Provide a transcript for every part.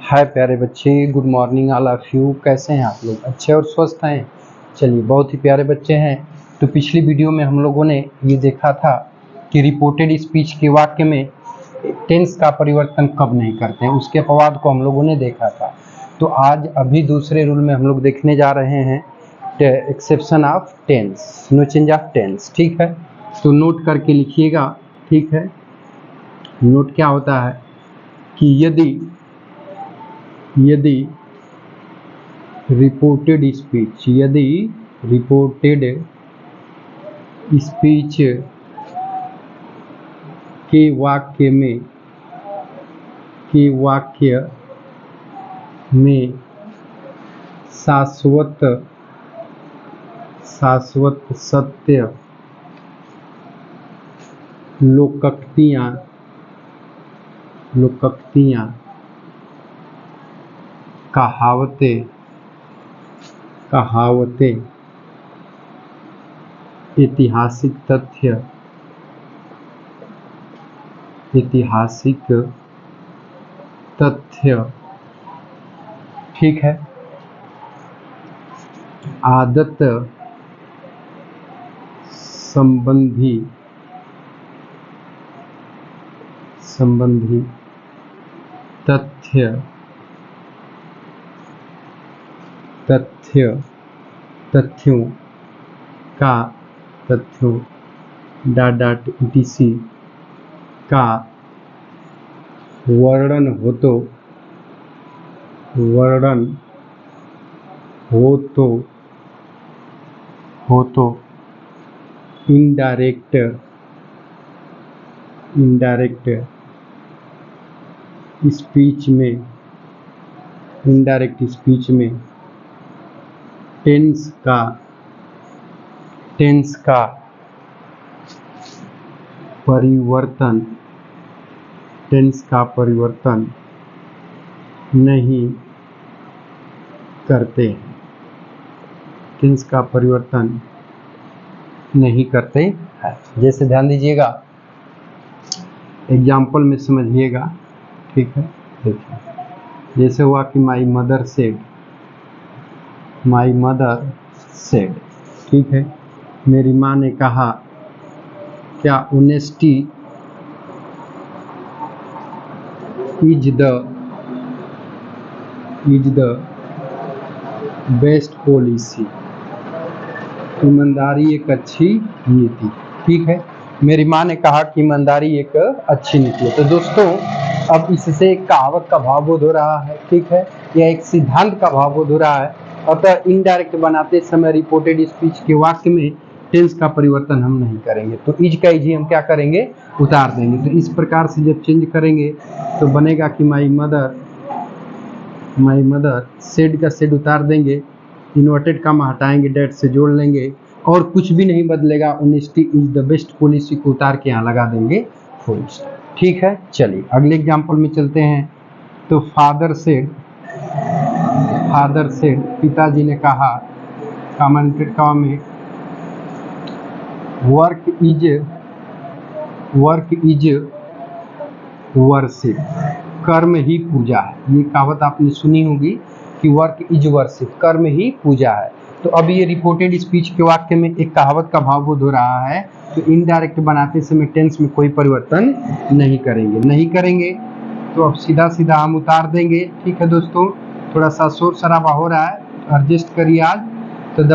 हाय प्यारे बच्चे, good morning all of you. कैसे हैं आप लोग? अच्छे और स्वस्थ हैं? चलिए, बहुत ही प्यारे बच्चे हैं। तो पिछली वीडियो में हम लोगों ने ये देखा था कि रिपोर्टेड स्पीच के वाक्य में टेंस का परिवर्तन कब नहीं करते हैं, उसके अपवाद को हम लोगों ने देखा था। तो आज अभी दूसरे रूल में हम लोग देखने जा रहे हैं exception of tense, no change of tense. ठीक है, तो नोट करके लिखिएगा। ठीक है, नोट क्या होता है कि यदि रिपोर्टेड स्पीच के वाक्य में शाश्वत सत्य, लोकोक्तियां, कहावतें, ऐतिहासिक तथ्य, ठीक है, आदत संबंधी तथ्यों etc. का वर्णन हो तो इनडायरेक्ट स्पीच में टेंस का परिवर्तन नहीं करते हैं। जैसे ध्यान दीजिएगा, एग्जाम्पल में समझिएगा। ठीक है, देखिए, जैसे हुआ कि माई मदर सेड, ठीक है, मेरी माँ ने कहा। क्या honesty is the best policy, ईमानदारी एक अच्छी नीति। ठीक है, मेरी माँ ने कहा कि ईमानदारी एक अच्छी नीति है। तो दोस्तों, अब इससे एक कहावत का भावबोध हो रहा है। ठीक है, या एक सिद्धांत का भावबोध हो रहा है। अतः इनडायरेक्ट बनाते समय रिपोर्टेड स्पीच के वाक्य में टेंस का परिवर्तन हम नहीं करेंगे। तो इज का इज हम क्या करेंगे? उतार देंगे। तो इस प्रकार से जब चेंज करेंगे तो बनेगा कि माई मदर सेड का सेड उतार देंगे, इन्वर्टेड कॉमा हटाएंगे, डेट से जोड़ लेंगे और कुछ भी नहीं बदलेगा। Honesty is the best policy को उतार के यहाँ लगा देंगे फुल स्टॉप। ठीक है, चलिए अगले एग्जाम्पल में चलते हैं। तो फादर सेड, पिताजी ने कहा, कमेंटेड कॉमा में वर्क इज वर्शिप, कर्म ही पूजा है। ये कहावत आपने सुनी होगी कि वर्क इज वर्शिप, कर्म ही पूजा है। तो अब ये रिपोर्टेड स्पीच के वाक्य में एक कहावत का भावबोध हो रहा है। तो इनडायरेक्ट बनाते समय टेंस में कोई परिवर्तन नहीं करेंगे। तो अब सीधा हम उतार देंगे। ठीक है दोस्तों, थोड़ा सा शोर शराबा हो रहा है, एडजस्ट करिए आज। तो the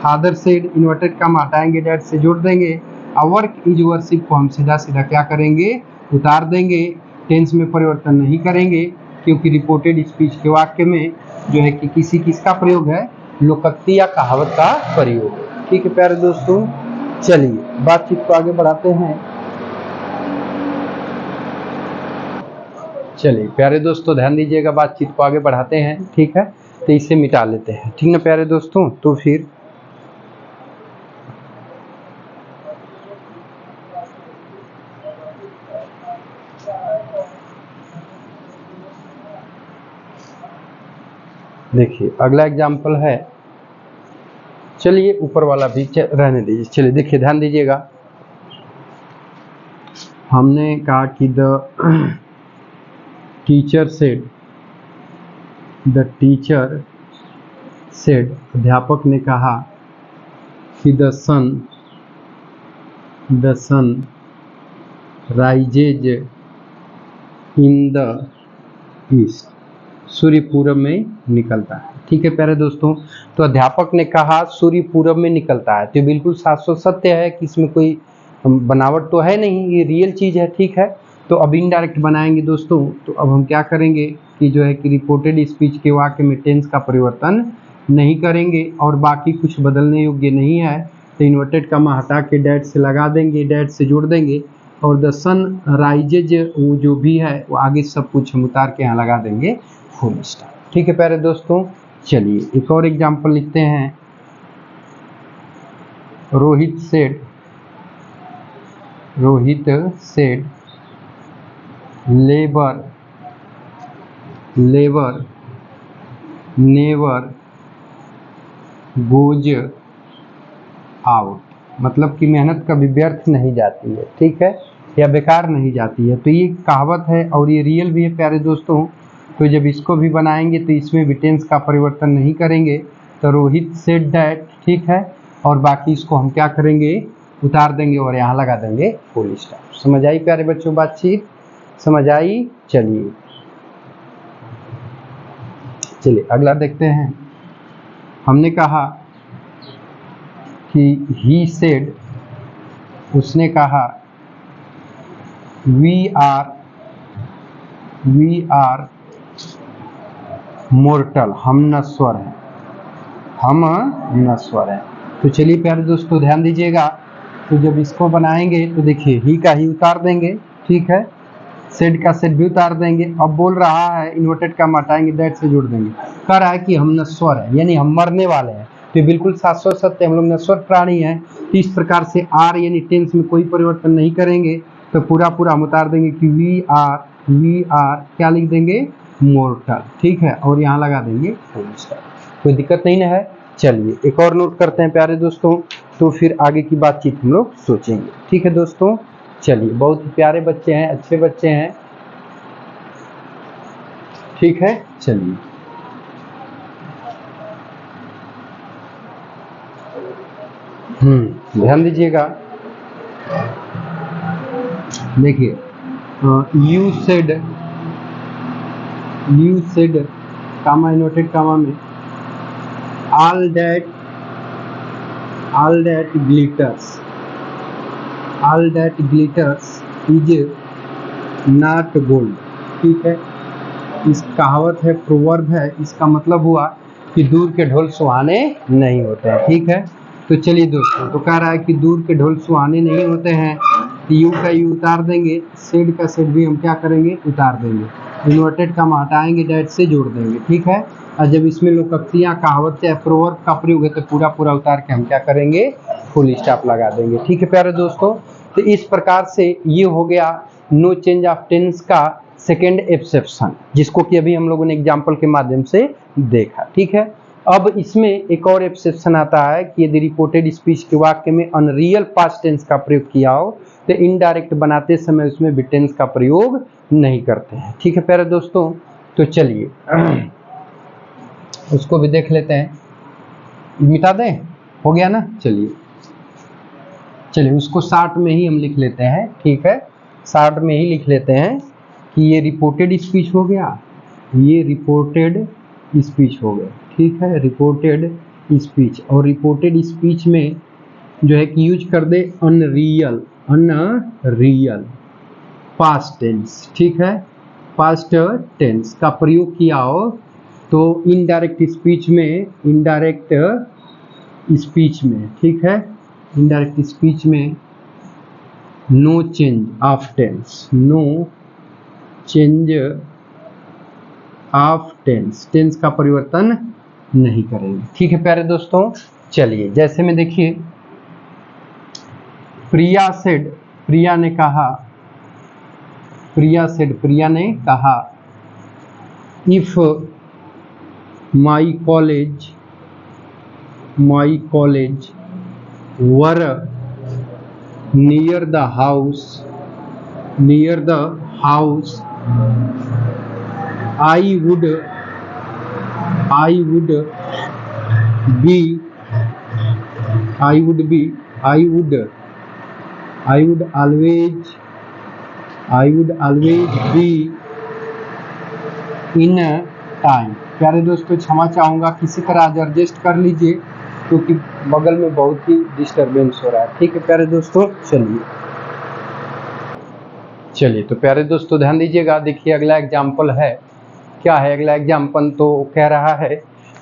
father said, inverted comma हटाएंगे, डेट से जोड़ देंगे। और वर्क इज वर्शिप को हम सीधा क्या करेंगे? उतार देंगे। टेंस में परिवर्तन नहीं करेंगे, क्योंकि रिपोर्टेड स्पीच के वाक्य में जो है कि किसका प्रयोग है? लोकोक्ति या कहावत का प्रयोग। ठीक है प्यारे दोस्तों, चलिए बातचीत को आगे बढ़ाते हैं। चलिए प्यारे दोस्तों, ध्यान दीजिएगा, बातचीत को आगे बढ़ाते हैं। ठीक है, तो इसे मिटा लेते हैं। ठीक ना प्यारे दोस्तों? तो फिर देखिए, अगला एग्जाम्पल है। चलिए ऊपर वाला भी रहने दीजिए। चलिए देखिए, ध्यान दीजिएगा, हमने कहा कि the teacher said the teacher said, अध्यापक ने कहा कि the sun rises in the east, सूर्य पूरब में निकलता है। ठीक है प्यारे दोस्तों, तो अध्यापक ने कहा सूर्य पूरब में निकलता है, तो बिल्कुल शाश्वत सत्य है कि इसमें कोई बनावट तो है नहीं, ये रियल चीज है। ठीक है, तो अब इनडायरेक्ट बनाएंगे दोस्तों। तो अब हम क्या करेंगे कि जो है कि रिपोर्टेड स्पीच के वाक्य में टेंस का परिवर्तन नहीं करेंगे और बाकी कुछ बदलने योग्य नहीं है, तो इन्वर्टेड कॉमा हटा के डैट से लगा देंगे, डैट से जोड़ देंगे, और द सन राइजेज वो जो भी है वो आगे सब कुछ हम उतार के यहाँ लगा देंगे फुल स्टॉप। ठीक है प्यारे दोस्तों, चलिए एक और एग्जाम्पल लिखते हैं। Rohit said labour never goes out, मतलब कि मेहनत कभी व्यर्थ नहीं जाती है। ठीक है, या बेकार नहीं जाती है। तो ये कहावत है और ये रियल भी है प्यारे दोस्तों। तो जब इसको भी बनाएंगे तो इसमें भी टेंस का परिवर्तन नहीं करेंगे, तो रोहित सेड दैट। ठीक है, और बाकी इसको हम क्या करेंगे, उतार देंगे और यहाँ लगा देंगे फुल स्टॉप। समझ आई प्यारे बच्चों बातचीत, समझ आई। चलिए अगला देखते हैं। हमने कहा कि ही सेड, उसने कहा वी आर मोर्टल, हम नश्वर हैं। तो चलिए प्यारे दोस्तों ध्यान दीजिएगा, तो जब इसको बनाएंगे तो देखिए ही का ही उतार देंगे। ठीक है, सेड का सेड भी उतार देंगे। अब बोल रहा है इन्वर्टेड का हटाएंगे, दैट से जोड़ देंगे। कह रहा है कि हम नश्वर हैं, यानी हम मरने वाले हैं। तो बिल्कुल शाश्वत सत्य, हम लोग नश्वर प्राणी हैं। इस प्रकार से आर यानी टेंस में कोई परिवर्तन नहीं करेंगे, तो पूरा हम उतार देंगे कि वी आर क्या लिख देंगे, मोर्टल। ठीक है, और यहाँ लगा देंगे फुल स्टॉप। कोई दिक्कत नहीं ना है। चलिए एक और नोट करते हैं प्यारे दोस्तों, तो फिर आगे की बातचीत हम लोग सोचेंगे। ठीक है दोस्तों, चलिए बहुत ही प्यारे बच्चे हैं, अच्छे बच्चे हैं। ठीक है, चलिए ध्यान दीजिएगा। देखिए you said comma inverted comma में all that glitters is not gold। ठीक है, इस कहावत है, प्रोवर्ब है, इसका मतलब हुआ कि दूर के ढोल सुहाने नहीं होते हैं। ठीक है, तो चलिए दोस्तों, तो कह रहा है कि दूर के ढोल सुहाने नहीं होते हैं, तो यू का यू उतार देंगे, सेड का सेड भी हम क्या करेंगे, उतार देंगे, इन्वर्टेड का हटाएंगे, डैट से जोड़ देंगे। ठीक है, और जब इसमें लोकोक्तियाँ कहावत या प्रोवर्ब का प्रयोग है तो पूरा उतार के हम क्या करेंगे, फुल स्टॉप लगा देंगे। ठीक है प्यारे दोस्तों, तो इस प्रकार से ये हो गया नो चेंज ऑफ टेंस का सेकेंड एक्सेप्शन, जिसको कि अभी हम लोगों ने एग्जाम्पल के माध्यम से देखा। ठीक है, अब इसमें एक और एक्सेप्शन आता है कि यदि रिपोर्टेड स्पीच के वाक्य में अनरियल पास्ट टेंस का प्रयोग किया हो तो इनडायरेक्ट बनाते समय उसमें भी टेंस का प्रयोग नहीं करते हैं। ठीक है प्यारे दोस्तों, तो चलिए उसको भी देख लेते हैं। मिटा दें, हो गया ना। चलिए उसको शार्ट में ही हम लिख लेते हैं। ठीक है, शार्ट में ही लिख लेते हैं कि ये रिपोर्टेड स्पीच हो गया, ये रिपोर्टेड स्पीच हो गया। ठीक है, रिपोर्टेड स्पीच, और रिपोर्टेड स्पीच में जो है कि यूज कर दे अनरियल पास्ट टेंस। ठीक है, पास्ट टेंस का प्रयोग किया हो तो इनडायरेक्ट स्पीच में, ठीक है, इनडायरेक्ट स्पीच में no change of tense, tense का परिवर्तन नहीं करेंगे। ठीक है प्यारे दोस्तों, चलिए जैसे में देखिए प्रिया ने कहा if my college were near the house I would I would always be in time। प्यारे दोस्तों क्षमा चाहूँगा, किसी तरह आज एडजस्ट कर लीजिए क्योंकि बगल में बहुत ही डिस्टरबेंस हो रहा है। ठीक है प्यारे दोस्तों, चलिए तो प्यारे दोस्तों ध्यान दीजिएगा। देखिए अगला एग्जाम्पल है, क्या है अगला एग्जाम्पल, तो कह रहा है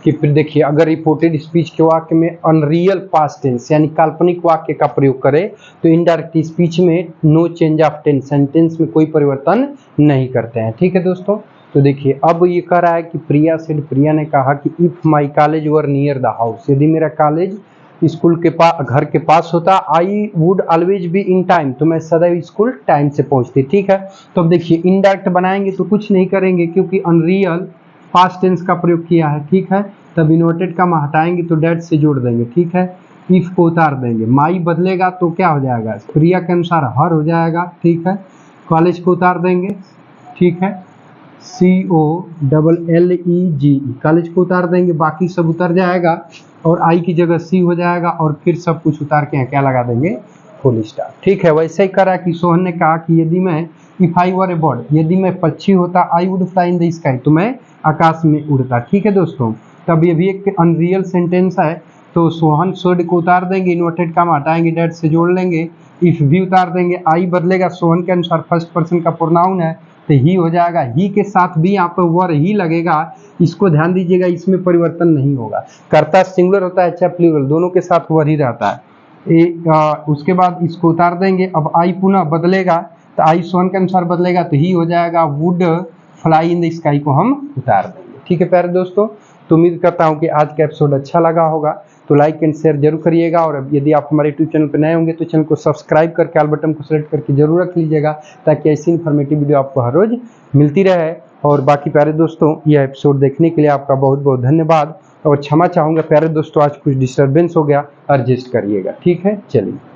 कि फिर देखिए अगर रिपोर्टेड स्पीच के वाक्य में अनरियल पास्ट टेंस यानी काल्पनिक वाक्य का प्रयोग करें तो इनडायरेक्ट स्पीच में no change of tense, sentence में कोई परिवर्तन नहीं करते हैं। ठीक है दोस्तों, तो देखिए अब ये कह रहा है कि प्रिया सेड, प्रिया ने कहा कि if my college were near the house, यदि मेरा कॉलेज स्कूल के पास, घर के पास होता, I would always be in time, तो मैं सदैव स्कूल टाइम से पहुंचती। ठीक है, तो अब देखिए इनडायरेक्ट बनाएंगे तो कुछ नहीं करेंगे क्योंकि अनरियल पास्ट टेंस का प्रयोग किया है। ठीक है, तब इन्वर्टेड का हटाएंगे तो डेट से जोड़ देंगे। ठीक है, इफ को उतार देंगे, माई बदलेगा तो क्या हो जाएगा, प्रिया के अनुसार हर हो जाएगा। ठीक है, कॉलेज को उतार देंगे। ठीक है, COLLEGE, कॉलेज को उतार देंगे, बाकी सब उतर जाएगा और आई की जगह सी हो जाएगा और फिर सब कुछ उतार के क्या लगा देंगे, फुल स्टॉप। ठीक है, वैसे ही करा कि सोहन ने कहा कि यदि मैं if I were A bird, यदि मैं पक्षी होता, I would fly in the sky, तो मैं आकाश में उड़ता। ठीक है दोस्तों, तब ये भी एक अनरियल सेंटेंस है, तो सोहन शुड को उतार देंगे, इन्वर्टेड काम हटाएंगे, डेट से जोड़ लेंगे, इफ भी उतार देंगे, आई बदलेगा, सोहन के अनुसार फर्स्ट पर्सन का प्रोनाउन है तो ही हो जाएगा, ही के साथ भी यहाँ पर वर ही लगेगा। इसको ध्यान दीजिएगा, इसमें परिवर्तन नहीं होगा, कर्ता सिंगुलर होता है चाहे प्लूरल, दोनों के साथ वर ही रहता है। उसके बाद इसको उतार देंगे, अब आई पुनः बदलेगा तो आई सोहन के अनुसार बदलेगा तो ही हो जाएगा, would fly in the sky को हम उतार देंगे। ठीक है प्यारे दोस्तों, तो उम्मीद करता हूँ कि आज का एपिसोड अच्छा लगा होगा, तो लाइक एंड शेयर जरूर करिएगा। और यदि आप हमारे यूट्यूब चैनल पर नए होंगे तो चैनल को सब्सक्राइब करके ऑल बटन को सेलेक्ट करके जरूर रख लीजिएगा ताकि ऐसी इन्फॉर्मेटिव वीडियो आपको हर रोज मिलती रहे। और बाकी प्यारे दोस्तों यह एपिसोड देखने के लिए आपका बहुत बहुत धन्यवाद और क्षमा चाहूँगा प्यारे दोस्तों, आज कुछ डिस्टर्बेंस हो गया, एडजस्ट करिएगा। ठीक है, चलिए।